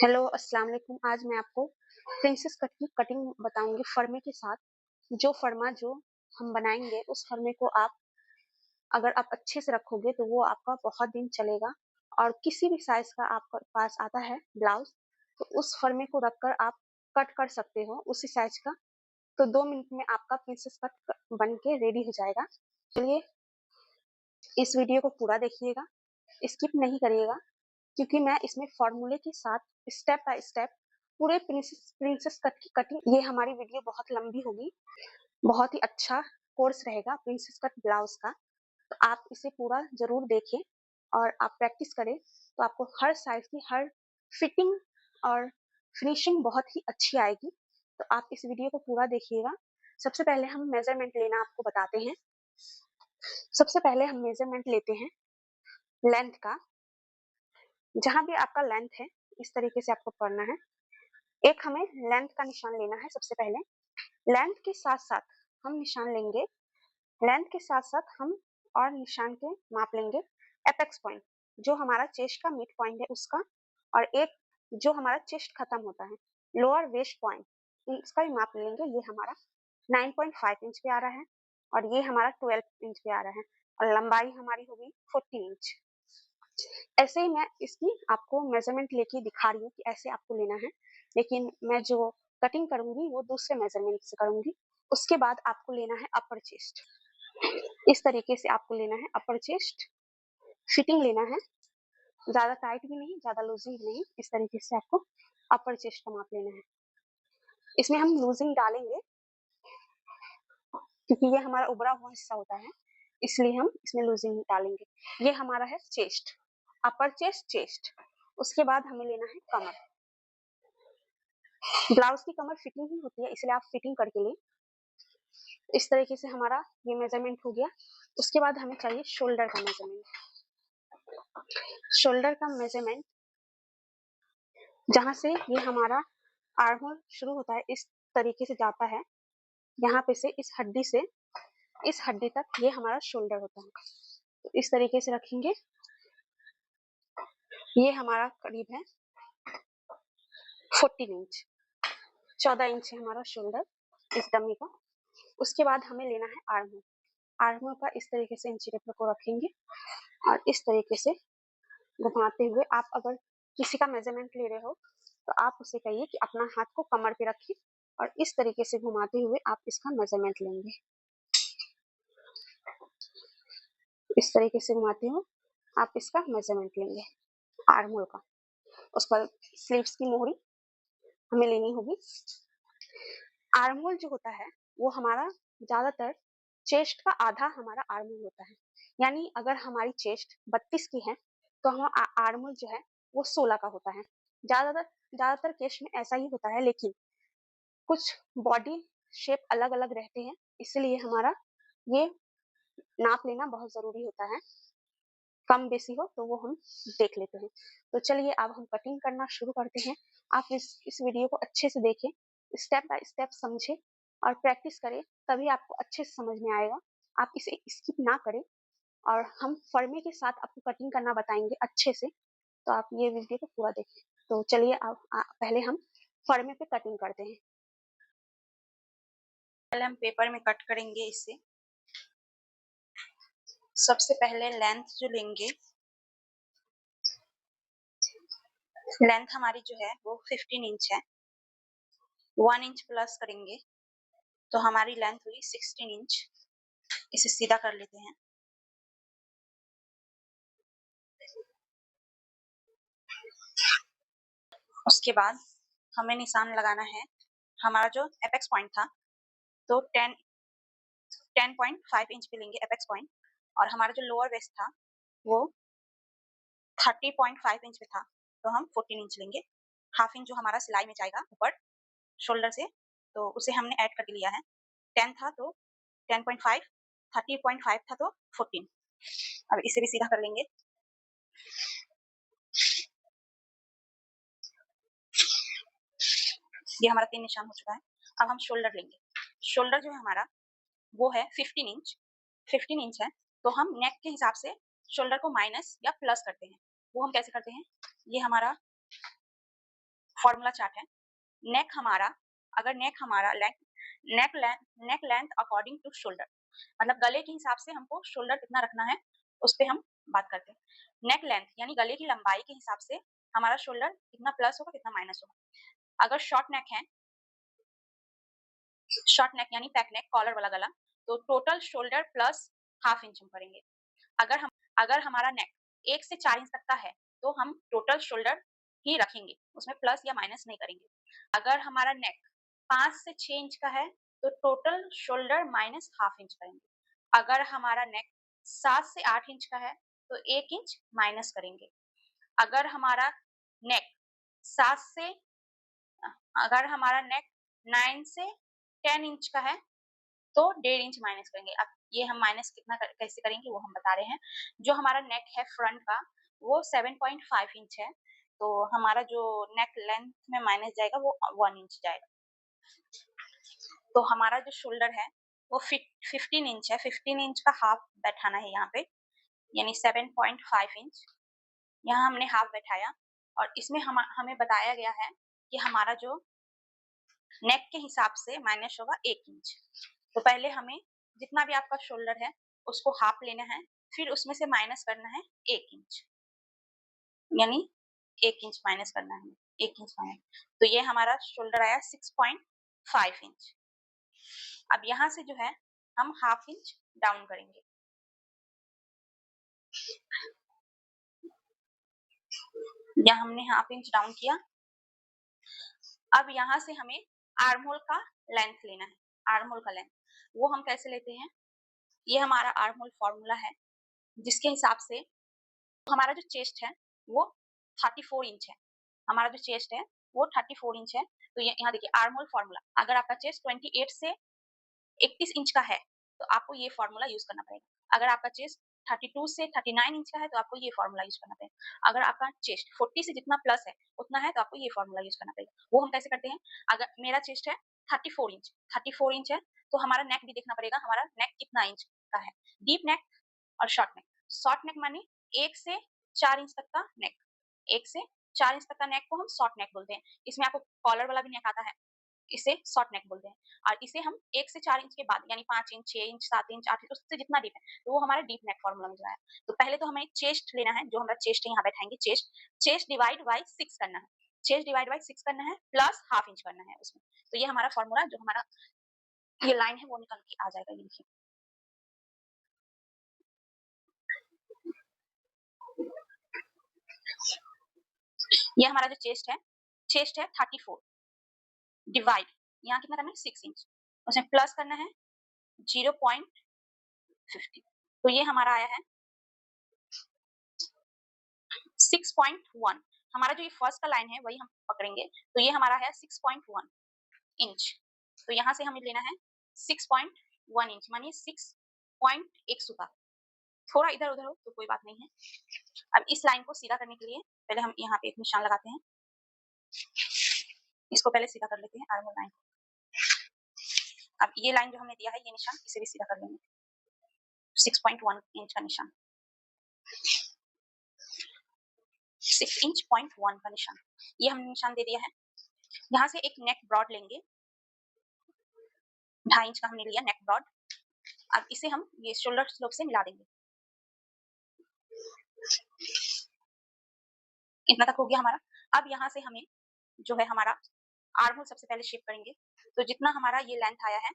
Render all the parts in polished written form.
Hello अस्सलाम वालेकुम। आज मैं आपको प्रिंसेस कट की कटिंग बताऊंगी फर्मे के साथ। जो फर्मा जो हम बनाएंगे उस फर्मे को आप अगर आप अच्छे से रखोगे तो वो आपका बहुत दिन चलेगा। और किसी भी साइज का आपके पास आता है ब्लाउज तो उस फर्मे को रखकर आप कट कर सकते हो उसी साइज का। तो 2 मिनट में आपका प्रिंसेस कट बन के रेडी हो जाएगा। चलिए इस वीडियो को पूरा देखिएगा, स्किप नहीं करिएगा, क्योंकि मैं इसमें फॉर्मूले के साथ स्टेप बाय स्टेप पूरे प्रिंसेस प्रिंसेस कट की कटिंग। ये हमारी वीडियो बहुत लंबी होगी, बहुत ही अच्छा कोर्स रहेगा प्रिंसेस कट ब्लाउज का। तो आप इसे पूरा जरूर देखें और आप प्रैक्टिस करें तो आपको हर साइज की हर फिटिंग और फिनिशिंग बहुत ही अच्छी आएगी। तो आप इस वीडियो को पूरा देखिएगा। सबसे पहले हम मेजरमेंट लेना आपको बताते हैं। सबसे पहले हम मेजरमेंट लेते हैं लेंथ का। जहां भी आपका लेंथ है इस तरीके से आपको पढ़ना है। एक हमें लेंथ का निशान लेना है। सबसे पहले लेंथ के साथ साथ हम निशान लेंगे, लेंथ के साथ साथ हम और निशान के माप लेंगे एपेक्स पॉइंट, जो हमारा चेस्ट का मिड पॉइंट है उसका, और एक जो हमारा चेस्ट खत्म होता है लोअर वेस्ट पॉइंट, इसका भी माप लेंगे। ये हमारा 9.5 इंच पे आ रहा है और ये हमारा 12 इंच पे आ रहा है और लंबाई हमारी होगी 40 इंच। ऐसे ही मैं इसकी आपको मेजरमेंट लेके दिखा रही हूँ कि ऐसे आपको लेना है, लेकिन मैं जो कटिंग करूंगी वो दूसरे मेजरमेंट से करूंगी। उसके बाद आपको लेना है अपर चेस्ट। इस तरीके से आपको लेना है अपर चेस्ट। फिटिंग लेना है, ज्यादा टाइट भी नहीं ज्यादा लूजिंग भी नहीं। इस तरीके से आपको अपर चेस्ट का माप लेना है। इसमें हम लूजिंग डालेंगे क्योंकि ये हमारा उभरा हुआ हिस्सा होता है, इसलिए हम इसमें लूजिंग डालेंगे। ये हमारा है चेस्ट, अपर चेस्ट, चेस्ट। उसके बाद हमें लेना है कमर। ब्लाउज की कमर फिटिंग ही होती है, इसलिए आप फिटिंग करके लें। इस तरीके से हमारा ये मेजरमेंट हो गया। उसके बाद हमें चाहिए शोल्डर का मेजरमेंट। शोल्डर का मेजरमेंट जहां से ये हमारा आर्म होल शुरू होता है इस तरीके से जाता है, यहाँ पे से इस हड्डी तक ये हमारा शोल्डर होता है। तो इस तरीके से रखेंगे। ये हमारा करीब है 14 इंच, 14 इंच है हमारा शोल्डर इस डमी का। उसके बाद हमें लेना है आर्म होल। आर्म होल का इस तरीके से इंची टेप को रखेंगे और इस तरीके से घुमाते हुए, आप अगर किसी का मेजरमेंट ले रहे हो तो आप उसे कहिए कि अपना हाथ को कमर पे रखिए और इस तरीके से घुमाते हुए आप इसका मेजरमेंट लेंगे। इस तरीके से घुमाते हुए आप इसका मेजरमेंट लेंगे आर्म होल का। उस पर स्लीव्स की मोहरी हमें लेनी होगी। आर्म होल जो होता है वो हमारा ज्यादातर चेस्ट का आधा हमारा आर्म होल होता है। यानी अगर हमारी चेस्ट 32 की है तो हम आर्म होल जो है वो 16 का होता है। ज्यादातर ज्यादातर केस में ऐसा ही होता है, लेकिन कुछ बॉडी शेप अलग अलग रहते हैं, इसलिए हमारा ये नाप लेना बहुत जरूरी होता है। कम बेसी हो तो वो हम देख लेते हैं। तो चलिए अब हम कटिंग करना शुरू करते हैं। आप इस वीडियो को अच्छे से देखें, स्टेप बाय स्टेप समझें और प्रैक्टिस करें, तभी आपको अच्छे से समझ में आएगा। आप इसे स्किप ना करें और हम फर्मे के साथ आपको कटिंग करना बताएंगे अच्छे से। तो आप ये वीडियो को पूरा देखें। तो चलिए अब पहले हम फर्मे पे कटिंग करते हैं। पहले हम पेपर में कट करेंगे इसे। सबसे पहले लेंथ जो लेंगे, लेंथ हमारी जो है वो 15 इंच है। 1 इंच प्लस करेंगे तो हमारी लेंथ हुई 16 इंच। इसे सीधा कर लेते हैं। उसके बाद हमें निशान लगाना है। हमारा जो एपेक्स पॉइंट था तो 10.5 इंच पे लेंगे एपेक्स पॉइंट, और हमारा जो लोअर वेस्ट था वो 30.5 इंच पे था तो हम 14 इंच लेंगे। हाफ इंच जो हमारा सिलाई में जाएगा ऊपर शोल्डर से, तो उसे हमने ऐड करके लिया है। 10 था तो 10.5, 30.5 था तो 14। अब इसे भी सीधा कर लेंगे। ये हमारा 3 निशान हो चुका है। अब हम शोल्डर लेंगे। शोल्डर जो है हमारा वो है 15 इंच। 15 इंच है तो हम नेक के हिसाब से शोल्डर को माइनस या प्लस करते हैं। वो हम कैसे करते हैं, ये हमारा फॉर्मूला चार्ट है। नेक हमारा, अगर नेक हमारा नेक लेंथ अकॉर्डिंग टू शोल्डर, मतलब गले के हिसाब से हमको शोल्डर कितना रखना है उस पे हम बात करते हैं। नेक लेंथ यानी गले की लंबाई के हिसाब से हमारा शोल्डर कितना प्लस होगा कितना माइनस होगा। अगर शॉर्ट नेक है, शॉर्ट नेक यानी पैक नेक कॉलर वाला गला, तो total shoulder plus half inch हम करेंगे। अगर हमारा नेक 1 से 4 इंच तक का है तो हम टोटल शोल्डर ही रखेंगे, उसमें प्लस या माइनस नहीं करेंगे। अगर हमारा नेक 5 से 6 इंच का है तो total shoulder minus half inch करेंगे। अगर हमारा नेक 7 से 8 इंच का है तो 1 इंच माइनस करेंगे। अगर हमारा नेक 7 से अगर हमारा नेक 9 से 10 इंच का है तो 1.5 इंच माइनस करेंगे। अब ये हम माइनस कितना कैसे करेंगे वो हम बता रहे हैं। जो हमारा नेक है फ्रंट का वो 7.5 इंच है, तो हमारा जो नेक लेंथ में माइनस जाएगा वो 1 इंच जाएगा। तो हमारा जो शोल्डर है वो 15 इंच है, 15 इंच का हाफ बैठाना है यहाँ पे, यानी 7.5 इंच यहाँ हमने हाफ बैठाया। और इसमें हमें बताया गया है कि हमारा जो नेक के हिसाब से माइनस होगा 1 इंच। तो पहले हमें जितना भी आपका शोल्डर है उसको हाफ लेना है, फिर उसमें से माइनस करना है 1 इंच, यानी 1 इंच माइनस करना है, 1 इंच माइनस। तो ये हमारा शोल्डर आया 6.5 इंच। अब यहाँ से जो है हम हाफ इंच डाउन करेंगे। यहाँ हमने हाफ इंच डाउन किया। अब यहाँ से हमें आर्म होल का लेंथ लेना है। आर्म होल का लेंथ वो हम कैसे लेते हैं, ये हमारा आर्म होल फॉर्मूला है जिसके हिसाब से हमारा जो चेस्ट है वो 34 इंच है। हमारा जो चेस्ट है वो 34 इंच है। तो यहाँ देखिए आर्म होल फॉर्मूला, अगर आपका चेस्ट 28 से 31 इंच का है तो आपको ये फॉर्मूला यूज करना पड़ेगा। अगर आपका चेस्ट 32 से 39 इंच का है तो आपको ये फॉर्मूला यूज करना पड़ेगा। अगर आपका चेस्ट 40 से जितना प्लस है उतना है तो आपको ये फॉर्मूला यूज करना पड़ेगा। वो हम कैसे करते हैं, अगर मेरा चेस्ट है 34 इंच है तो हमारा नेक भी देखना पड़ेगा, हमारा नेक कितना इंच का है। डीप नेक और शॉर्ट नेक। शॉर्ट नेक माने 1 से 4 इंच तक का नेक, 1 से 4 इंच तक का नेक को हम शॉर्ट नेक बोलते हैं। इसमें आपको कॉलर वाला भी नेक आता है, इसे शॉर्ट नेक बोलते हैं। और इसे हम 1 से 4 इंच के बाद यानी 5 इंच, 6 इंच, 7 इंच, 8 इंच उससे जितना डीप है तो वो हमारा डीप नेक फॉर्मूला में जो है। तो पहले तो हमें चेस्ट लेना है, जो हमारा चेस्ट है यहाँ बैठाएंगे चेस्ट डिवाइड बाई 6 करना है, चेस्ट डिवाइड बाई 6 करना है प्लस हाफ इंच करना है उसमें। तो ये हमारा फॉर्मूला जो हमारा ये लाइन है वो निकल के आ जाएगा। ये देखिए ये हमारा जो चेस्ट है 34 डिवाइड यहाँ कितना करना है 6 इंच, उसमें प्लस करना है 0.50। तो ये हमारा आया है 6.1। हमारा जो ये फर्स्ट का लाइन है वही हम पकड़ेंगे, तो ये हमारा है 6.1 इंच। तो यहाँ से हमें लेना है 6.1 इंच, मानिए 6.1 सूता। थोड़ा इधर उधर हो तो कोई बात नहीं है। अब इस लाइन को सीधा करने के लिए पहले हम यहाँ पे एक निशान लगाते हैं, इसको पहले सीधा कर लेते हैं आर्म होल लाइन को। अब ये लाइन जो हमने दिया है ये निशान इसे भी सीधा कर लेंगे, 6.1 इंच का निशान, 6 इंच पॉइंट 1 का निशान, ये हमने निशान दे दिया है। यहाँ से एक नेक ब्रॉड लेंगे, 2.5 इंच का हमने लिया नेक ब्रॉड। अब इसे हम ये शोल्डर स्लोप से मिला देंगे, इतना तक हो गया हमारा। अब यहाँ से हमें जो है हमारा आर्म होल सबसे पहले शेप करेंगे, तो जितना हमारा ये लेंथ आया है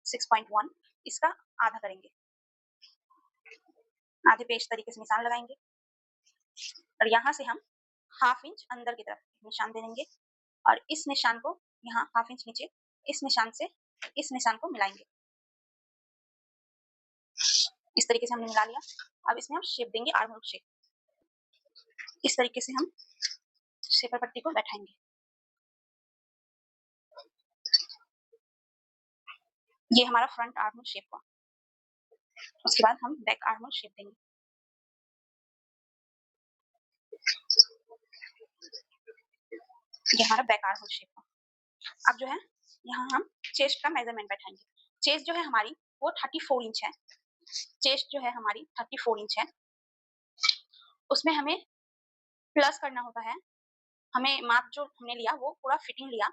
6.1 इसका आधा करेंगे, आधे पे इस तरीके से निशान लगाएंगे और यहाँ से हम हाफ इंच अंदर की तरफ निशान दे देंगे और इस निशान को यहाँ हाफ इंच नीचे इस निशान से इस निशान को मिलाएंगे। इस तरीके से हमने मिला लिया। अब इसमें हम शेप देंगे आर्म होल शेप, इस तरीके से हम शेपर पट्टी को बैठाएंगे। ये हमारा फ्रंट आर्म होल शेप हुआ। उसके बाद हम बैक आर्म होल शेप देंगे। ये हमारा बैक आर्म होल शेप हुआ। अब जो है यहाँ हम चेस्ट का मेजरमेंट बैठाएंगे। चेस्ट जो है हमारी वो 34 इंच है, चेस्ट जो है हमारी 34 इंच है, उसमें हमें प्लस करना होता है हमें माप जो हमने लिया वो पूरा फिटिंग लिया,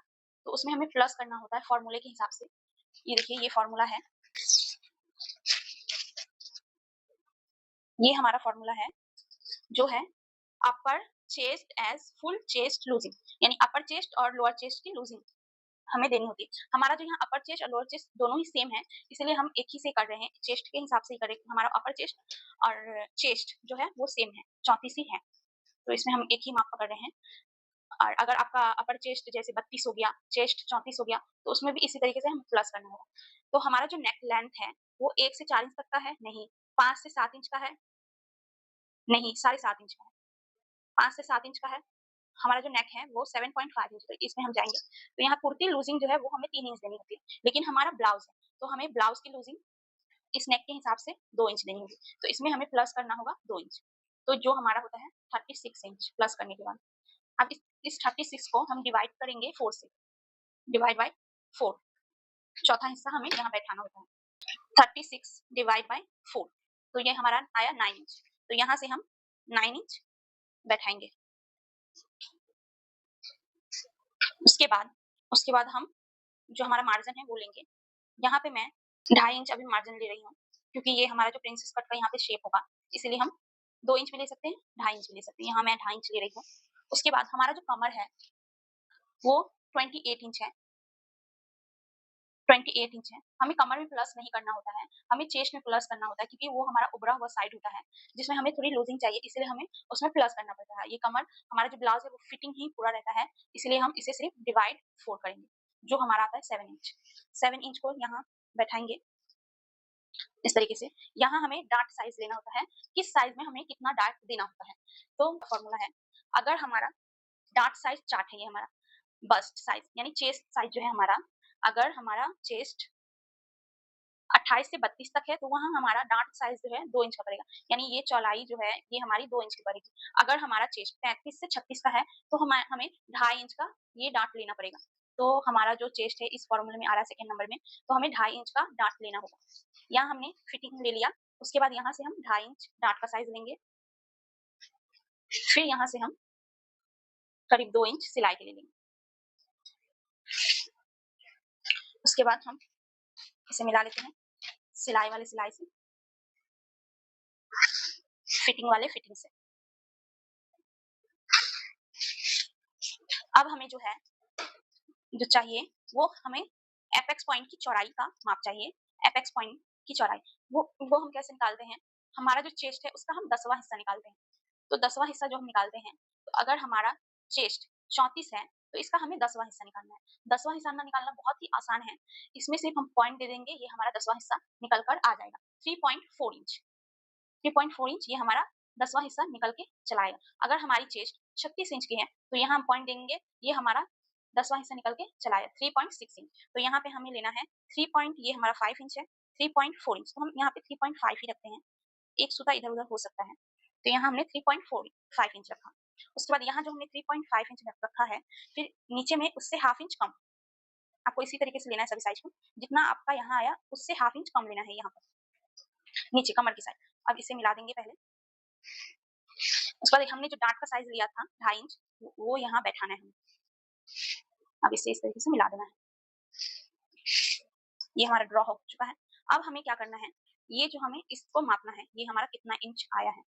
तो उसमें हमें प्लस करना होता है फॉर्मूले के हिसाब से। ये देखिए ये फॉर्मूला है, ये हमारा फॉर्मूला है जो है upper chest as full chest loosing, यानी अपर चेस्ट और लोअर चेस्ट की लूजिंग हमें देनी होती है। हमारा जो यहाँ अपर चेस्ट और लोअर चेस्ट दोनों ही सेम है, इसलिए हम एक ही से कर रहे हैं, चेस्ट के हिसाब से ही कर रहे हैं। हमारा अपर चेस्ट और चेस्ट जो है वो सेम है, 34 ही है, तो इसमें हम एक ही माप पकड़ रहे हैं। और अगर आपका अपर चेस्ट जैसे 32 हो गया, चेस्ट 34 हो गया, तो उसमें भी इसी तरीके से हम प्लस करना होगा। तो हमारा जो नेक लेंथ है वो 1 से 4 इंच तक का है, नहीं 5 से 7 इंच का है, नहीं 7.5 इंच का है, 5 से 7 इंच का है। हमारा जो नेक है वो 7.5 इंच है, इसमें हम जाएंगे। तो यहाँ कुर्ती लूजिंग जो है वो हमें 3 इंच देनी होती है, लेकिन हमारा ब्लाउज है तो हमें ब्लाउज की लूजिंग इस नेक के हिसाब से 2 इंच देनी होगी, तो इसमें हमें प्लस करना होगा 2 इंच। तो जो हमारा होता है 36 इंच प्लस करने के बाद। अब इस 36 को हम डिवाइड करेंगे 4 से, डिवाइड बाय 4, चौथा हिस्सा हमें यहाँ बैठाना होता है। 36 डिवाइड बाय 4, तो ये हमारा आया 9 इंच, तो यहाँ से हम 9 इंच बैठाएंगे। उसके बाद हम जो हमारा मार्जिन है वो लेंगे। यहाँ पे मैं 2.5 इंच अभी मार्जिन ले रही हूँ, क्योंकि ये हमारा जो प्रिंसेस कट का यहाँ पे शेप होगा, इसीलिए हम 2 इंच भी ले सकते हैं, 2.5 इंच भी ले सकते हैं। यहाँ मैं 2.5 इंच ले रही हूँ। उसके बाद हमारा जो कमर है वो 28 इंच है, 28 इंच है। हमें कमर में प्लस नहीं करना होता है, हमें चेस्ट में प्लस करना होता है, क्योंकि वो हमारा उभरा हुआ साइड होता है जिसमें हमें थोड़ी लूजिंग चाहिए, इसलिए हमें उसमें प्लस करना पड़ता है। ये कमर हमारा जो ब्लाउज है वो फिटिंग ही पूरा रहता है, इसलिए हम इसे सिर्फ डिवाइड 4 करेंगे, जो हमारा आता है 7 इंच। 7 इंच को यहाँ बैठाएंगे इस तरीके से। यहाँ हमें डार्ट साइज लेना होता है, किस साइज में हमें कितना डार्ट देना होता है। तो फॉर्मूला है, अगर हमारा डार्ट साइज चार्ट है, ये हमारा बस्ट साइज यानी चेस्ट साइज जो है हमारा, अगर हमारा चेस्ट 28 से 32 तक है, तो वहाँ हमारा डार्ट साइज जो है 2 इंच का पड़ेगा, यानी ये चौड़ाई जो है ये हमारी 2 इंच की पड़ेगी। अगर हमारा चेस्ट 35 से 36 का है, तो हमें 2.5 इंच का ये डार्ट लेना पड़ेगा। तो हमारा जो चेस्ट है इस फॉर्मूले में आ रहा है सेकंड नंबर में, तो हमें 2.5 इंच का डार्ट लेना होगा। यहाँ हमने फिटिंग ले लिया, उसके बाद यहाँ से हम 2.5 इंच डार्ट का साइज लेंगे, फिर यहाँ से हम करीब 2 इंच सिलाई के लिए लेंगे। उसके बाद हम इसे मिला लेते हैं सिलाई वाले सिलाई से, फिटिंग वाले फिटिंग से। अब हमें जो है जो चाहिए वो हमें एपेक्स पॉइंट की चौड़ाई का माप चाहिए। एपेक्स पॉइंट की चौड़ाई वो हम कैसे निकालते हैं, हमारा जो चेस्ट है उसका हम 10वां हिस्सा निकालते हैं। तो 10वां हिस्सा जो हम निकालते हैं, तो अगर हमारा चेस्ट 34 है तो इसका हमें 10वां हिस्सा निकालना है। 10वां हिस्सा निकालना बहुत ही आसान है, इसमें सिर्फ हम पॉइंट दे देंगे, ये हमारा 10वां हिस्सा निकल कर आ जाएगा 3.4 इंच। 3.4 इंच ये हमारा 10वां हिस्सा निकल के चला आएगा। अगर हमारी चेस्ट 36 इंच की है तो यहाँ हम पॉइंट देंगे, ये हमारा 10वां हिस्सा निकल के चला आएगा 3.6 इंच। तो यहाँ पे हमें लेना है 3 पॉइंट, ये हमारा 5 इंच है, 3.4 इंच, तो हम यहाँ पे 3.5 ही रखते हैं, एक सूता इधर उधर हो सकता है, तो यहाँ हमने 3.5 इंच रखा। उसके बाद यहाँ जो हमने 3.5 इंच रखा है, फिर नीचे में उससे हाफ इंच कम, आपको इसी तरीके से लेना है सभी साइज को, जितना आपका यहाँ आया उससे हाफ इंच कम लेना है यहाँ पर नीचे कमर की साइड। अब इसे मिला देंगे पहले। उसके बाद हमने जो डार्ट का साइज लिया था 2.5 इंच, वो यहाँ बैठाना है हमें। अब इसे इस तरीके से मिला देना है, ये हमारा ड्रॉ हो चुका है। अब हमें क्या करना है, ये जो हमें इसको मापना है, ये हमारा कितना इंच आया है,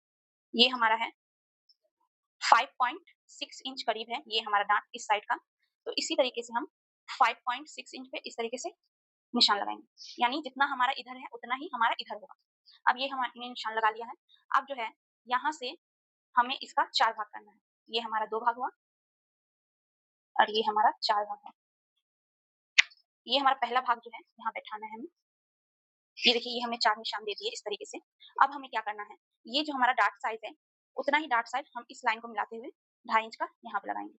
ये हमारा है 5.6 इंच करीब है, ये हमारा डार्ट इस साइड का। तो इसी तरीके से हम 5.6 इंच पे इस तरीके से निशान लगाएंगे, यानी जितना हमारा इधर है उतना ही हमारा इधर होगा। अब ये हमने निशान लगा लिया है। अब जो है यहाँ से हमें इसका 4 भाग करना है, ये हमारा 2 भाग हुआ और ये हमारा 4 भाग हुआ। ये हमारा पहला भाग जो है यहाँ बैठाना है हमें, ये देखिए ये हमने 4 निशान दे दिए इस तरीके से। अब हमें क्या करना है, ये जो हमारा डार्ट साइज है उतना ही डार्ट साइज हम इस लाइन को मिलाते हुए 2.5 इंच का यहाँ पे लगाएंगे।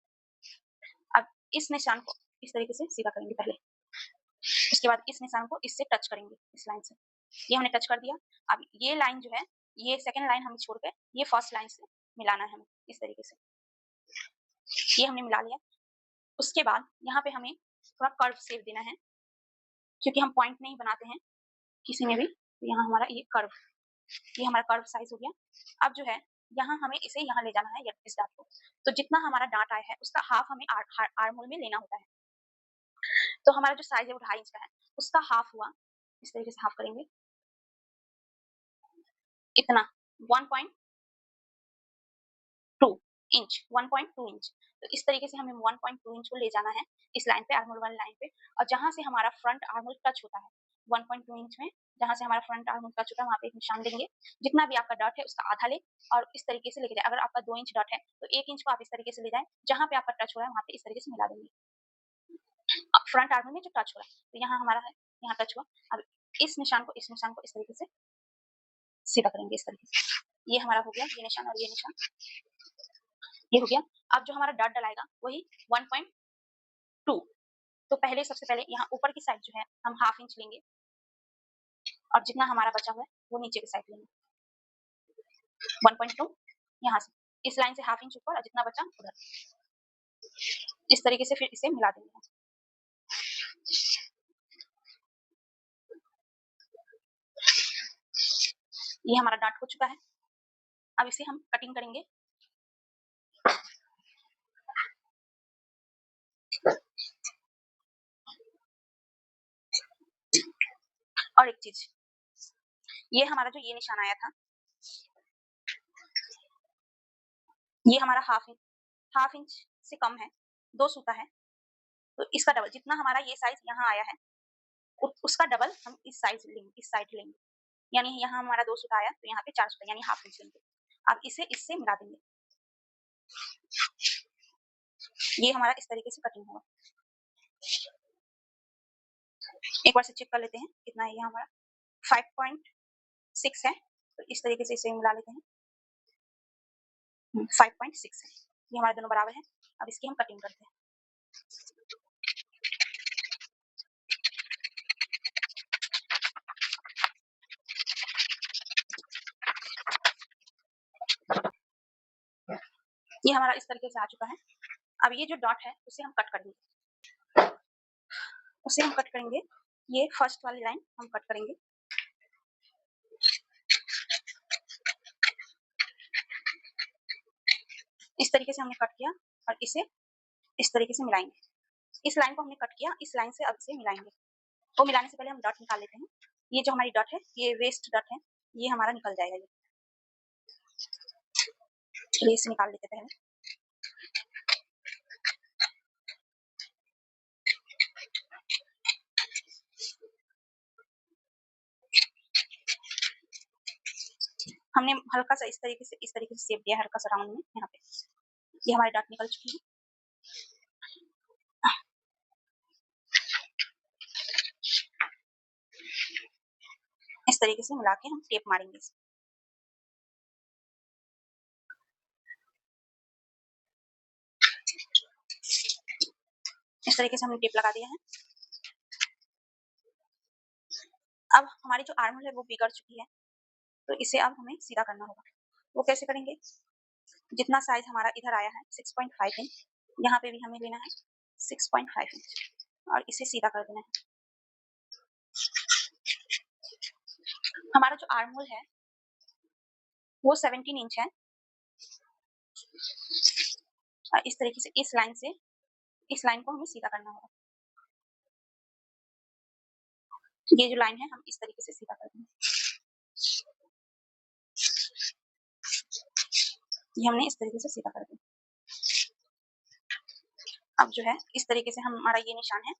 अब इस निशान को इस तरीके से सीधा करेंगे पहले, उसके बाद इस निशान को इससे टच करेंगे, इस लाइन से, ये हमने टच कर दिया। अब ये लाइन जो है, ये सेकंड लाइन हमें छोड़ के ये फर्स्ट लाइन से मिलाना है हमें इस तरीके से, ये हमने मिला लिया। उसके बाद यहाँ पे हमें थोड़ा कर्व शेप देना है, क्योंकि हम पॉइंट नहीं बनाते हैं किसी में भी, तो यहाँ हमारा ये कर्व, ये हमारा कर्व साइज हो गया। अब जो है यहाँ हमें इसे यहाँ ले जाना है इस डार्ट को। तो जितना हमारा डार्ट आया है उसका हाफ हमें आर्म होल में लेना होता है। तो हमारा जो साइज है वो 2.5 इंच का है, उसका हाफ हुआ, इस तरीके से हाफ करेंगे, इतना 1.2 इंच, 1.2 इंच। तो इस तरीके से हमें 1.2 इंच को ले जाना है इस लाइन पे, आर्म होल वाली लाइन पे, और जहाँ से हमारा फ्रंट आर्म होल टच होता है 1.2 इंच में, जहाँ से हमारा फ्रंट आर्म होल टच होता है वहाँ पे एक निशान देंगे। जितना भी आपका डॉट है उसका आधा ले और इस तरीके से लेके जाए। अगर आपका 2 इंच डॉट है तो 1 इंच को आप इस तरीके से ले जाएँ, जहाँ पे आपका टच हो रहा है वहाँ पे इस तरीके से मिला देंगे। फ्रंट आर्म में जो टच हो रहा है, तो यहाँ हमारा है, यहाँ टच हुआ। अब इस निशान को इस तरीके से सीधा करेंगे, इस तरीके से। ये हमारा हो गया, ये निशान और ये निशान, ये हो गया। अब जो हमारा डॉट डलाएगा वही 1.2। तो पहले सबसे पहले यहाँ ऊपर की साइड जो है हम हाफ इंच लेंगे और जितना हमारा बचा हुआ है वो नीचे की साइड लेंगे 1.2, यहाँ से इस लाइन से हाफ इंच ऊपर और जितना बचा उधर, इस तरीके से फिर इसे मिला देंगे। ये हमारा डॉट हो चुका है। अब इसे हम कटिंग करेंगे। और एक चीज, ये हमारा जो ये निशान आया था, ये हमारा हाफ इंच से कम है, 2 सूता है। तो इसका डबल, जितना हमारा ये साइज यहाँ आया है उसका डबल हम इस साइड लेंगे। यानी यहाँ हमारा 2 सूता आया तो यहाँ पे 4 सूता यानी हाफ इंच लेंगे। अब इसे इससे मिला देंगे। ये हमारा इस तरीके से कटिंग होगा। एक बार से चेक कर लेते हैं कितना है। ये हमारा 5.6 है, तो इस तरीके से इसे मिला लेते हैं। 5.6 है, ये हमारे दोनों बराबर है। अब इसकी हम कटिंग करते हैं। ये हमारा इस तरीके से आ चुका है। अब ये जो डॉट है उसे हम कट कर देंगे, उसे हम कट करेंगे। ये फर्स्ट वाली लाइन हम कट करेंगे। इस तरीके से हमने कट किया और इसे इस तरीके से मिलाएंगे। इस लाइन को हमने कट किया, इस लाइन से अब इसे मिलाएंगे। वो मिलाने से पहले हम डॉट निकाल लेते हैं। ये जो हमारी डॉट है ये वेस्ट डॉट है, ये हमारा निकल जाएगा। ये चलिए इसे निकाल लेते पहले। हमने हल्का सा इस तरीके से शेप दिया, हल्का सा राउंड में यहाँ पे। ये हमारी डॉट निकल चुकी है। इस तरीके से मिला के हम टेप मारेंगे। इस तरीके से हमने टेप लगा दिया है। अब हमारी जो आर्म होल है वो बिगड़ चुकी है, तो इसे अब हमें सीधा करना होगा। वो कैसे करेंगे? जितना साइज हमारा इधर आया है 6.5 इंच, यहाँ पे भी हमें लेना है 6.5 इंच और इसे सीधा कर देना है। हमारा जो आर्म होल है वो 17 इंच है और इस तरीके से इस लाइन को हमें सीधा करना होगा। ये जो लाइन है हम इस तरीके से सीधा कर देंगे। ये हमने इस तरीके से सीधा कर दिया। अब जो है इस तरीके से हमारा ये निशान है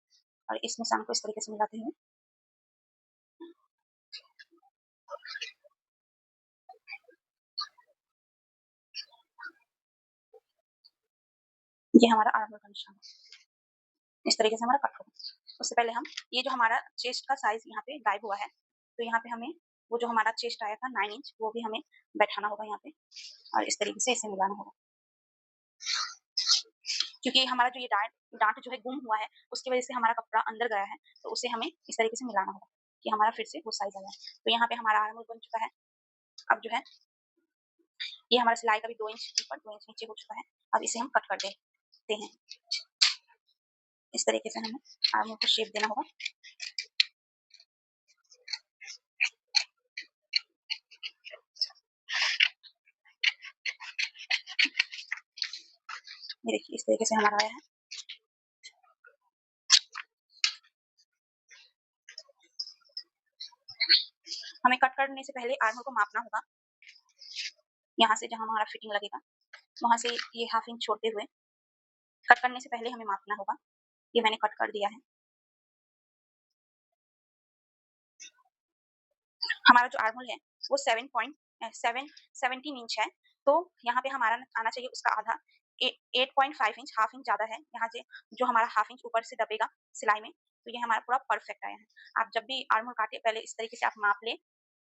और इस निशान को इस तरीके से मिलाते हुए ये हमारा आर्म होल का निशान है। इस तरीके से हमारा कट होगा। उससे पहले हम ये जो हमारा चेस्ट का साइज यहाँ पे गायब हुआ है, तो यहाँ पे हमें वो जो हमारा चेस्ट आया था 9 इंच वो भी हमें बैठाना होगा यहाँ पे और इस तरीके से इसे मिलाना होगा। क्योंकि हमारा जो ये डांट जो है गुम हुआ है उसकी वजह से हमारा कपड़ा अंदर गया है, तो उसे हमें इस तरीके से मिलाना होगा कि हमारा फिर से वो साइज आ जाए। तो यहाँ पे हमारा आर्म होल बन चुका है। अब जो है ये हमारा सिलाई का भी 2 इंच ऊपर 2 इंच नीचे हो चुका है। अब इसे हम कट कर देते हैं। इस तरीके से हमें आर्म होल को शेप देना होगा। ये देखिए इस तरीके से हमारा आया है। हमें कट करने से पहले आर्म होल को मापना होगा। यहाँ से जहाँ हमारा फिटिंग लगेगा वहाँ से ये 1/2 इंच छोड़ते हुए कट करने से पहले हमें मापना होगा। ये मैंने कट कर दिया है। हमारा जो आर्म होल है वो 17 इंच है, तो यहाँ पे हमारा आना चाहिए उसका आधा 8.5 इंच, 1/2 इंच ज़्यादा है। यहाँ से जो हमारा 1/2 इंच ऊपर से दबेगा सिलाई में, तो ये हमारा पूरा परफेक्ट आया है। आप जब भी आर्म होल काटें पहले इस तरीके से आप माप लें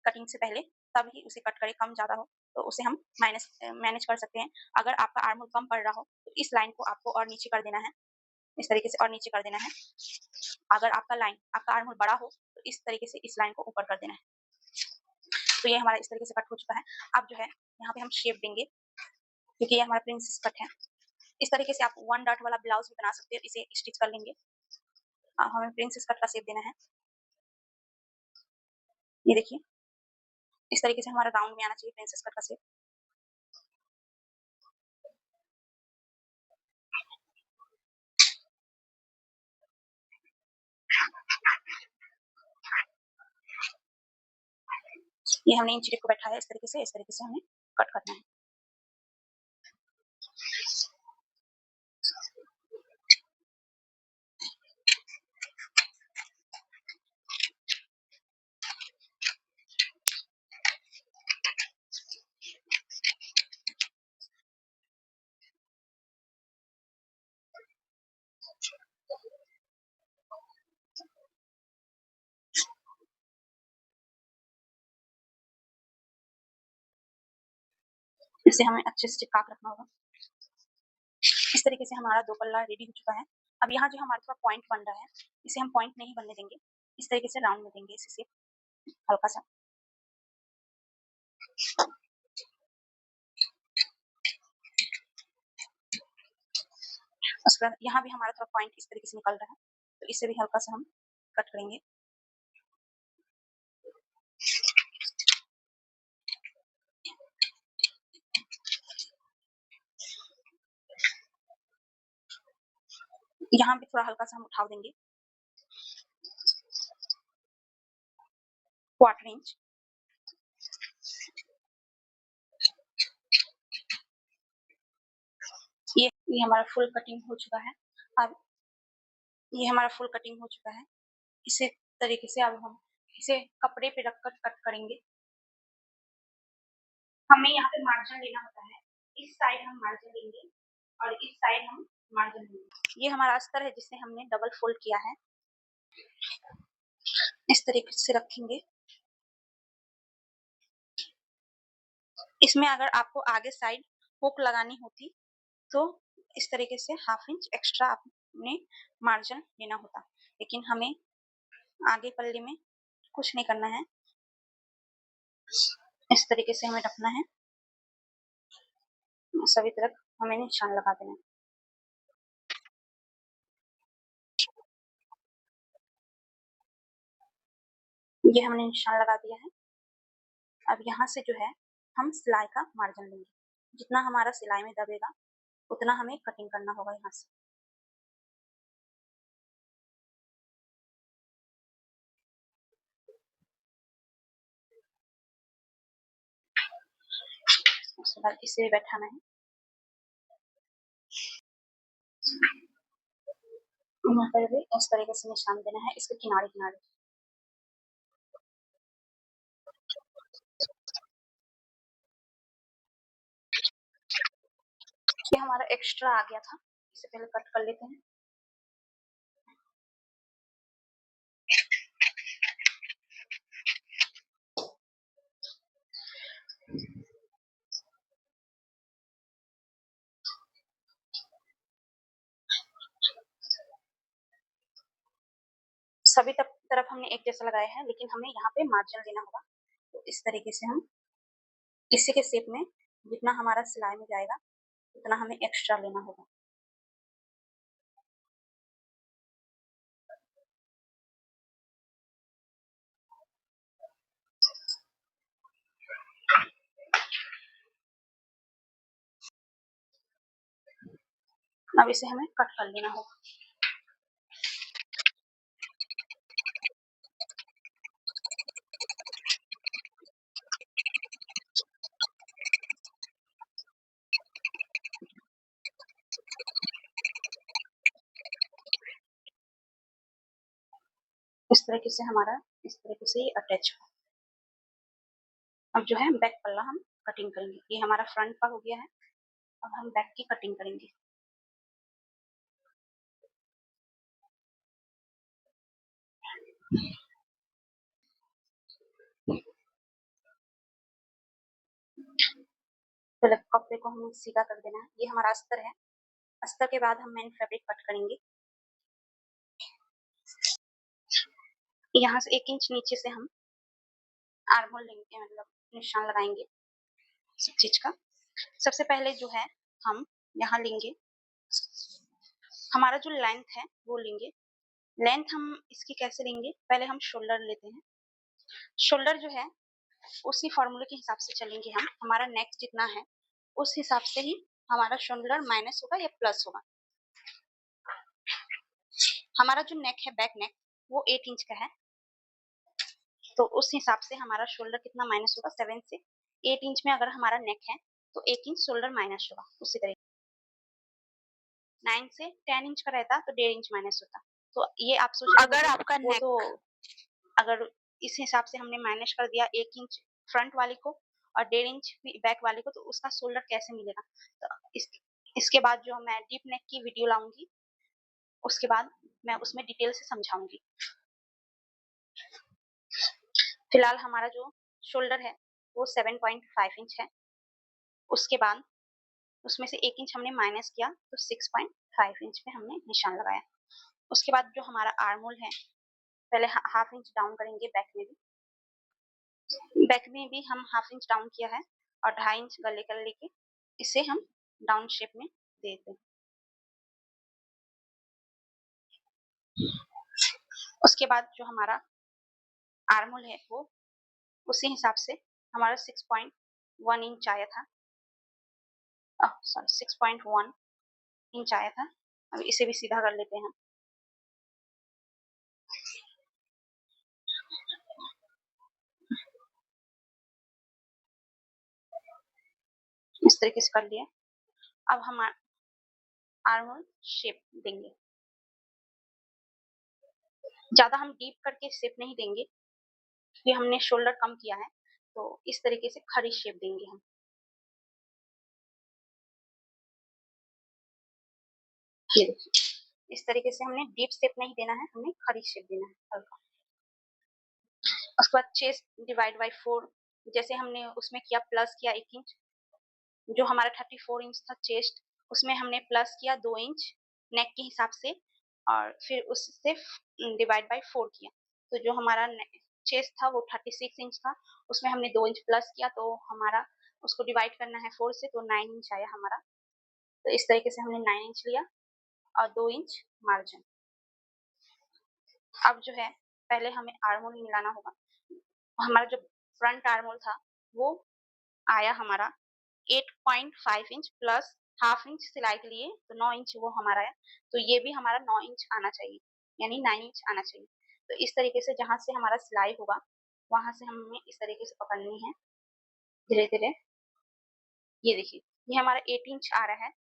कटिंग से पहले, तब ही उसे कट करें। कम ज़्यादा हो तो उसे हम मैनेज कर सकते हैं। अगर आपका आर्म होल कम पड़ रहा हो तो इस लाइन को आपको और नीचे कर देना है, इस तरीके से और नीचे कर देना है। अगर आपका आर्म होल बड़ा हो तो इस तरीके से इस लाइन को ऊपर कर देना है। तो ये हमारा इस तरीके से कट हो चुका है। अब जो है यहाँ पे हम शेप देंगे, क्योंकि ये हमारा प्रिंसेस कट है। इस तरीके से आप 1 डॉट वाला ब्लाउज भी बना सकते हो। इसे स्टिच कर लेंगे। हमें प्रिंसेस कट का शेप देना है। ये देखिए इस तरीके से हमारा राउंड में आना चाहिए प्रिंसेस कट का शेप। ये हमने इंच टेप को बैठाया इस तरीके से हमें कट करना है। इसे हमें अच्छे से चिपका के रखना होगा। इस तरीके से हमारा 2 पल्ला रेडी हो चुका है। अब यहाँ जो हमारा थोड़ा पॉइंट बन रहा है, इसे हम पॉइंट नहीं बनने देंगे। इस तरीके से राउंड में देंगे इसे हल्का सा। उसके बाद यहाँ भी हमारा थोड़ा पॉइंट इस तरीके से निकल रहा है, तो इसे भी हल्का सा हम कट करेंगे। यहाँ भी थोड़ा हल्का सा हम उठाव देंगे, 1/4 इंच। ये हमारा फुल कटिंग हो चुका है। अब ये हमारा फुल कटिंग हो चुका है। इसी तरीके से अब हम इसे कपड़े पे रखकर कट करेंगे। हमें यहाँ पे मार्जिन लेना होता है। इस साइड हम मार्जिन लेंगे और इस साइड हम मार्जिन लेंगे। ये हमारा अस्तर है जिसे हमने डबल फोल्ड किया है। इस तरीके से रखेंगे। इसमें अगर आपको आगे साइड हुक लगानी होती तो इस तरीके से 1/2 इंच एक्स्ट्रा आपने मार्जिन लेना होता, लेकिन हमें आगे पल्ले में कुछ नहीं करना है। इस तरीके से हमें रखना है। सभी तरफ हमें निशान लगा देना है। ये हमने निशान लगा दिया है। अब यहाँ से जो है हम सिलाई का मार्जिन लेंगे। जितना हमारा सिलाई में दबेगा उतना हमें कटिंग करना होगा। यहाँ से उसके बाद इसे भी बैठाना है। यहाँ पर भी इस तरीके से निशान देना है इसके किनारे किनारे। ये हमारा एक्स्ट्रा आ गया था, इसे पहले कट कर लेते हैं। सभी तरफ हमने एक जैसा लगाया है, लेकिन हमें यहाँ पे मार्जिन देना होगा। तो इस तरीके से हम इसी के शेप में जितना हमारा सिलाई में जाएगा उतना हमें एक्स्ट्रा लेना होगा। अब इसे हमें कट कर लेना होगा। इस तरीके से हमारा इस तरीके से ये अटैच हो। अब जो है बैक पल्ला हम कटिंग करेंगे। ये हमारा फ्रंट का हो गया है, अब हम बैक की कटिंग करेंगे। पहले कपड़े को हमें सीधा कर देना है। ये हमारा अस्तर है। अस्तर के बाद हम मेन फैब्रिक कट करेंगे। यहाँ से 1 इंच नीचे से हम आर्म होल लेंगे, मतलब निशान लगाएंगे सब चीज का। सबसे पहले जो है हम यहाँ लेंगे, हमारा जो लेंथ है वो लेंगे। लेंथ हम इसकी कैसे लेंगे, पहले हम शोल्डर लेते हैं। शोल्डर जो है उसी फॉर्मूले के हिसाब से चलेंगे हम। हमारा नेक जितना है उस हिसाब से ही हमारा शोल्डर माइनस होगा या प्लस होगा। हमारा जो नेक है बैक नेक वो 8 इंच का है, तो उस हिसाब से हमारा शोल्डर कितना माइनस होगा, 7 से 8 इंच में अगर हमारा नेक है तो 1 इंच शोल्डर माइनस होगा। उसी तरीके 9 से 10 इंच का रहता तो 1.5 इंच माइनस होता। तो ये आप सोच रहे अगर होंगे आपका वो नेक तो अगर इस हिसाब से हमने माइनस कर दिया 1 इंच फ्रंट वाली को और 1.5 इंच बैक वाली को, तो उसका शोल्डर कैसे मिलेगा। तो इसके बाद जो मैं डीप नेक की वीडियो लाऊंगी उसके बाद मैं उसमें डिटेल से समझाऊंगी। फिलहाल हमारा जो शोल्डर है वो 7.5 इंच है। उसके बाद उसमें से 1 इंच हमने माइनस किया तो 6.5 इंच पे हमने निशान लगाया। उसके बाद जो हमारा आर्म होल है पहले हाफ इंच डाउन करेंगे बैक में भी। बैक में भी हम हाफ इंच डाउन किया है और 2.5 इंच गले कर लेके इसे हम डाउन शेप में देते हैं। उसके बाद जो हमारा आर्म होल है वो उसी हिसाब से हमारा 6.1 इंच आया था, सॉरी 6.1 इंच आया था। अब इसे भी सीधा कर लेते हैं। इस तरीके से कर लिया। अब हम आर्म होल शेप देंगे। ज्यादा हम डीप करके शेप नहीं देंगे क्योंकि हमने शोल्डर कम किया है, तो इस तरीके से खड़ी शेप देंगे हम। ये देखिए इस तरीके से हमने डीप शेप नहीं देना है, हमने खड़ी शेप देना है हल्का। उसके बाद चेस्ट डिवाइड बाई 4 जैसे हमने उसमें किया, प्लस किया 1 इंच। जो हमारा 34 इंच था चेस्ट उसमें हमने प्लस किया 2 इंच नेक के हिसाब से और फिर उससे डिवाइड बाई 4 किया। तो जो हमारा चेस्ट था वो 36 इंच था, उसमें हमने 2 इंच प्लस किया तो हमारा उसको डिवाइड करना है 4 से तो 9 इंच आया हमारा। तो इस तरीके से हमने 9 इंच लिया और 2 इंच मार्जिन। अब जो है पहले हमें आर्म होल मिलाना होगा। हमारा जो फ्रंट आर्म होल था वो आया हमारा 8.5 इंच प्लस हाफ इंच सिलाई के लिए, तो 9 इंच वो हमारा है। तो ये भी हमारा 9 इंच आना चाहिए, यानी 9 इंच आना चाहिए। तो इस तरीके से जहां से हमारा सिलाई होगा वहां से हमें इस तरीके से पकड़नी है धीरे धीरे। ये देखिए ये हमारा 8 इंच आ रहा है,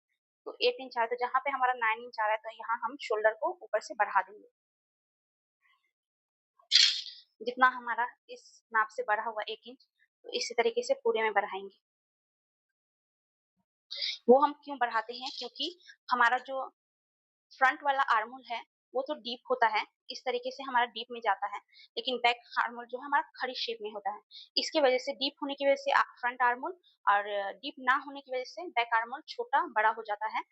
तो 8 इंच आ रहा है तो जहाँ पे हमारा 9 इंच आ रहा है तो यहाँ हम शोल्डर को ऊपर से बढ़ा देंगे। जितना हमारा इस नाप से बढ़ा हुआ 1 इंच, तो इसी तरीके से पूरे में बढ़ाएंगे। वो हम क्यों बढ़ाते हैं, क्योंकि हमारा जो फ्रंट वाला आर्म होल है वो तो डीप होता है, इस तरीके से हमारा डीप में जाता है, लेकिन बैक आर्म होल जो है हमारा खड़ी शेप में होता है। इसकी वजह से डीप होने की वजह से फ्रंट आर्म होल और डीप ना होने की वजह से बैक आर्म होल छोटा बड़ा हो जाता है।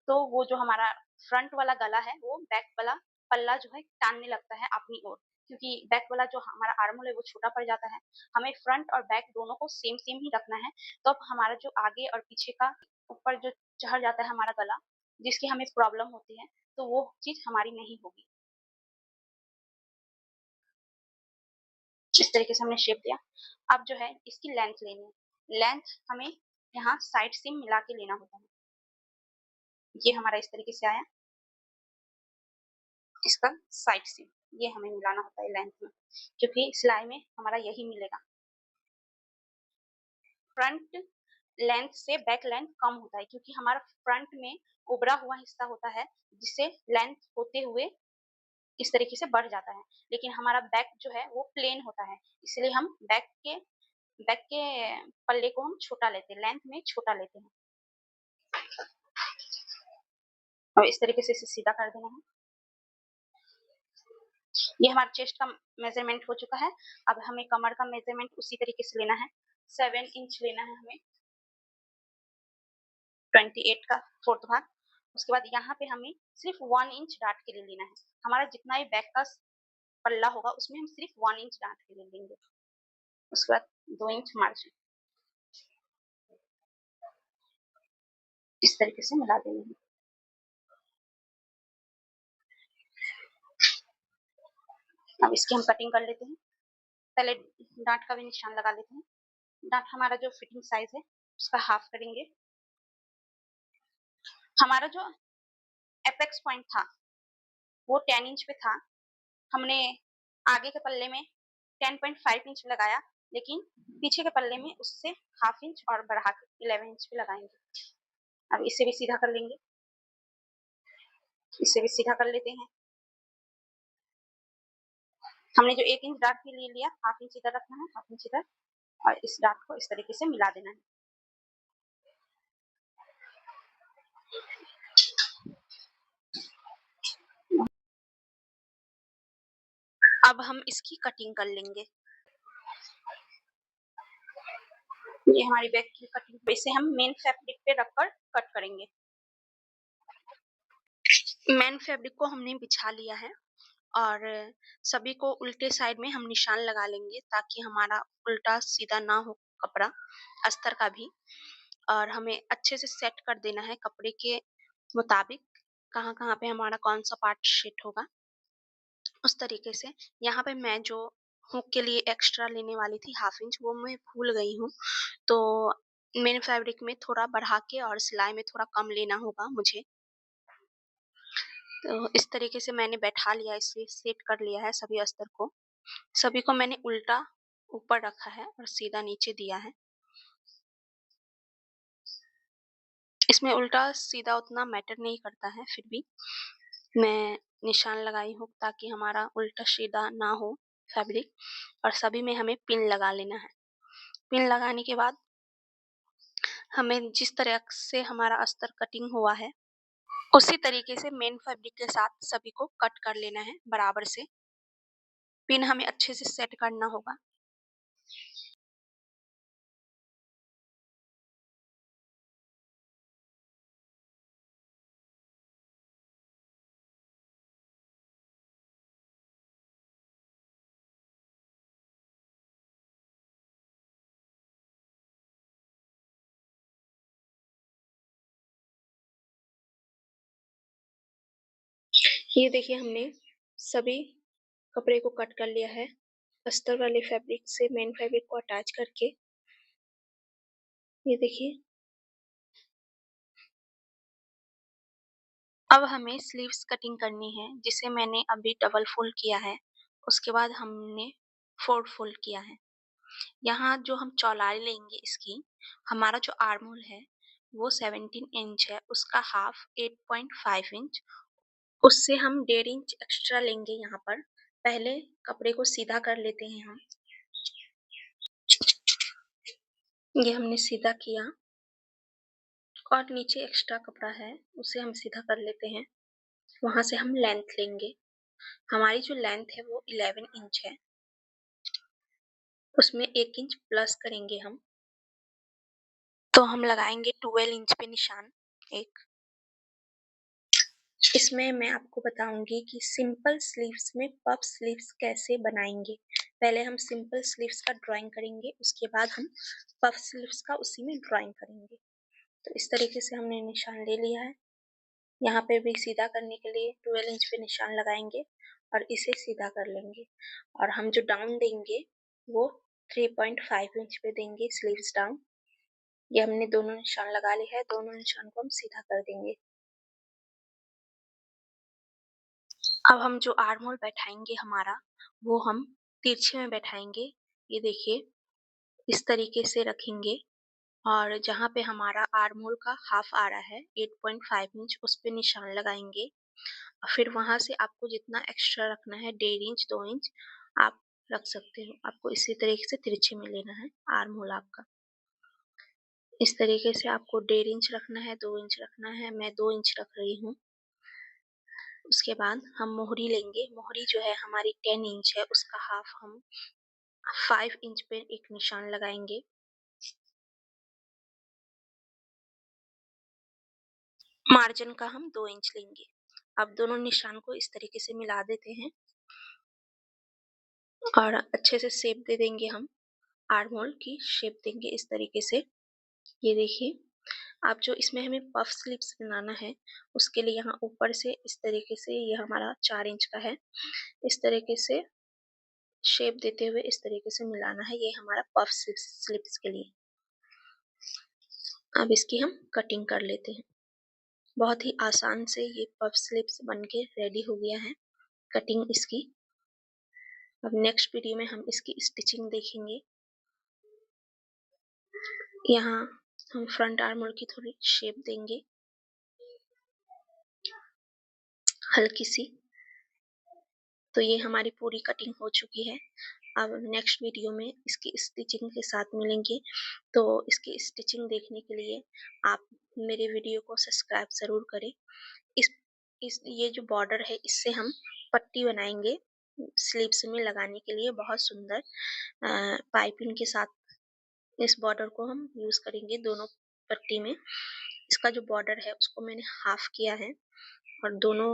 तो वो जो हमारा फ्रंट वाला गला है वो बैक वाला पल्ला जो है टानने लगता है अपनी ओर, क्योंकि बैक वाला जो हमारा आर्म होल है वो छोटा पड़ जाता है। हमें फ्रंट और बैक दोनों को सेम सेम ही रखना है, तो अब हमारा जो आगे और पीछे का ऊपर जो चढ़ जाता है हमारा गला, जिसकी हमें प्रॉब्लम होती है, तो वो चीज हमारी नहीं होगी। इस तरीके से हमने शेप दिया। अब जो है इसकी लेंथ लेनी है। लेंथ हमें यहाँ साइड से मिला के लेना होता है। ये हमारा इस तरीके से आया। इसका साइड सीम ये हमें मिलाना होता है लेंथ में, क्योंकि सिलाई में हमारा यही मिलेगा। फ्रंट लेंथ से बैक लेंथ कम होता है, क्योंकि हमारा फ्रंट में उभरा हुआ हिस्सा होता है, जिससे लेंथ होते हुए इस तरीके से बढ़ जाता है, लेकिन हमारा बैक जो है वो प्लेन होता है, इसलिए हम बैक के पल्ले को हम छोटा लेते हैं, लेंथ में छोटा लेते हैं। और इस तरीके से इसे सीधा कर देना है। ये हमारा चेस्ट का मेजरमेंट हो चुका है। अब हमें कमर का मेजरमेंट उसी तरीके से लेना है। 7 इंच लेना है हमें, 28 का फोर्थ भाग। उसके बाद यहाँ पे हमें सिर्फ 1 इंच डांट के लिए लेना है। हमारा जितना भी बैक का पल्ला होगा उसमें हम सिर्फ 1 इंच डांट के लिए लेंगे। उसके बाद 2 इंच मार्जिन इस तरीके से मिला देंगे। अब इसकी हम कटिंग कर लेते हैं। पहले डांट का भी निशान लगा लेते हैं। डांट हमारा जो फिटिंग साइज है उसका हाफ करेंगे। हमारा जो एपेक्स पॉइंट था वो 10 इंच पे था। हमने आगे के पल्ले में 10.5 इंच लगाया, लेकिन पीछे के पल्ले में उससे हाफ इंच और बढ़ा के 11 इंच पे लगाएंगे। अब इसे भी सीधा कर लेंगे। इसे भी सीधा कर लेते हैं। हमने जो 1 इंच डार्ट के लिए लिया, हाफ इंच इधर रखना है, हाफ इंच इधर, और इस डार्ट को इस तरीके से मिला देना है। अब हम इसकी कटिंग कर लेंगे। ये हमारी बैक की कटिंग। इसे हम मेन फैब्रिक पे रखकर कट करेंगे। मेन फैब्रिक को हमने बिछा लिया है और सभी को उल्टे साइड में हम निशान लगा लेंगे, ताकि हमारा उल्टा सीधा ना हो कपड़ा, अस्तर का भी। और हमें अच्छे से सेट कर देना है कपड़े के मुताबिक, कहाँ कहाँ पे हमारा कौन सा पार्ट सेट होगा उस तरीके से। यहाँ पे मैं जो हुक के लिए एक्स्ट्रा लेने वाली थी हाफ इंच, वो मैं भूल गई हूँ, तो मेन फैब्रिक में थोड़ा बढ़ा के और सिलाई में थोड़ा कम लेना होगा मुझे। तो इस तरीके से मैंने बैठा लिया, इसे सेट कर लिया है सभी अस्तर को। सभी को मैंने उल्टा ऊपर रखा है और सीधा नीचे दिया है। इसमें उल्टा सीधा उतना मैटर नहीं करता है, फिर भी मैं निशान लगाई हूँ ताकि हमारा उल्टा सीधा ना हो फैब्रिक। और सभी में हमें पिन लगा लेना है। पिन लगाने के बाद हमें जिस तरह से हमारा अस्तर कटिंग हुआ है उसी तरीके से मेन फैब्रिक के साथ सभी को कट कर लेना है बराबर से। पिन हमें अच्छे से सेट करना होगा। ये देखिए हमने सभी कपड़े को कट कर लिया है अस्तर वाले फैब्रिक से मेन फैब्रिक को अटैच करके। ये देखिए। अब हमें स्लीव्स कटिंग करनी है, जिसे मैंने अभी डबल फोल्ड किया है। उसके बाद हमने फोर्थ फोल्ड किया है। यहाँ जो हम चौड़ाई लेंगे इसकी, हमारा जो आर्म होल है वो 17 इंच है, उसका हाफ 8.5 इंच। उससे हम 1.5 इंच एक्स्ट्रा लेंगे यहाँ पर। पहले कपड़े को सीधा कर लेते हैं हम। ये हमने सीधा किया और नीचे एक्स्ट्रा कपड़ा है उसे हम सीधा कर लेते हैं। वहां से हम लेंथ लेंगे। हमारी जो लेंथ है वो 11 इंच है, उसमें 1 इंच प्लस करेंगे हम, तो हम लगाएंगे 12 इंच पे निशान एक। इसमें मैं आपको बताऊंगी कि सिंपल स्लीव्स में पफ स्लीव्स कैसे बनाएंगे। पहले हम सिंपल स्लीव्स का ड्राइंग करेंगे, उसके बाद हम पफ स्लीव्स का उसी में ड्राइंग करेंगे। तो इस तरीके से हमने निशान ले लिया है। यहाँ पे भी सीधा करने के लिए 12 इंच पे निशान लगाएंगे और इसे सीधा कर लेंगे। और हम जो डाउन देंगे वो 3.5 इंच पे देंगे स्लीव्स डाउन। ये हमने दोनों निशान लगा लिए हैं, दोनों निशान को हम सीधा कर देंगे। अब हम जो आर्म होल बैठाएंगे हमारा, वो हम तिरछे में बैठाएंगे। ये देखिए, इस तरीके से रखेंगे और जहाँ पे हमारा आर्म होल का हाफ आ रहा है 8.5 इंच, उस पे निशान लगाएंगे। फिर वहां से आपको जितना एक्स्ट्रा रखना है 1.5 इंच 2 इंच आप रख सकते हो। आपको इसी तरीके से तिरछे में लेना है आर्म होल आपका। इस तरीके से आपको 1.5 इंच रखना है, 2 इंच रखना है। मैं 2 इंच रख रही हूँ। उसके बाद हम मोहरी लेंगे। मोहरी जो है हमारी 10 इंच है, उसका हाफ हम 5 इंच पे एक निशान लगाएंगे। मार्जिन का हम 2 इंच लेंगे। अब दोनों निशान को इस तरीके से मिला देते हैं और अच्छे से शेप दे देंगे। हम आर्म होल की शेप देंगे इस तरीके से। ये देखिए, आप जो इसमें हमें पफ स्लीव्स बनाना है, उसके लिए यहाँ ऊपर से इस तरीके से, ये हमारा 4 इंच का है, इस तरीके से शेप देते हुए इस तरीके से मिलाना है। ये हमारा पफ स्लीव्स के लिए। अब इसकी हम कटिंग कर लेते हैं। बहुत ही आसान से ये पफ स्लीव्स बनके रेडी हो गया है, कटिंग इसकी। अब नेक्स्ट वीडियो में हम इसकी स्टिचिंग देखेंगे। यहाँ हम फ्रंट आर्म होल की थोड़ी शेप देंगे, हल्की सी। तो ये हमारी पूरी कटिंग हो चुकी है। अब नेक्स्ट वीडियो में इसकी स्टिचिंग के साथ मिलेंगे। तो इसकी स्टिचिंग देखने के लिए आप मेरे वीडियो को सब्सक्राइब ज़रूर करें। इस ये जो बॉर्डर है, इससे हम पट्टी बनाएंगे स्लीव्स में लगाने के लिए। बहुत सुंदर पाइपिंग के साथ इस बॉर्डर को हम यूज करेंगे दोनों पट्टी में। इसका जो बॉर्डर है उसको मैंने हाफ किया है और दोनों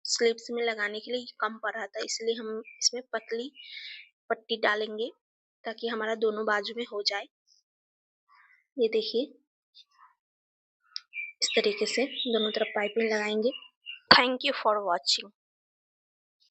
स्लीव्स में लगाने के लिए कम पड़ रहा था, इसलिए हम इसमें पतली पट्टी डालेंगे ताकि हमारा दोनों बाजू में हो जाए। ये देखिए, इस तरीके से दोनों तरफ पाइपिंग लगाएंगे। Thank you for watching.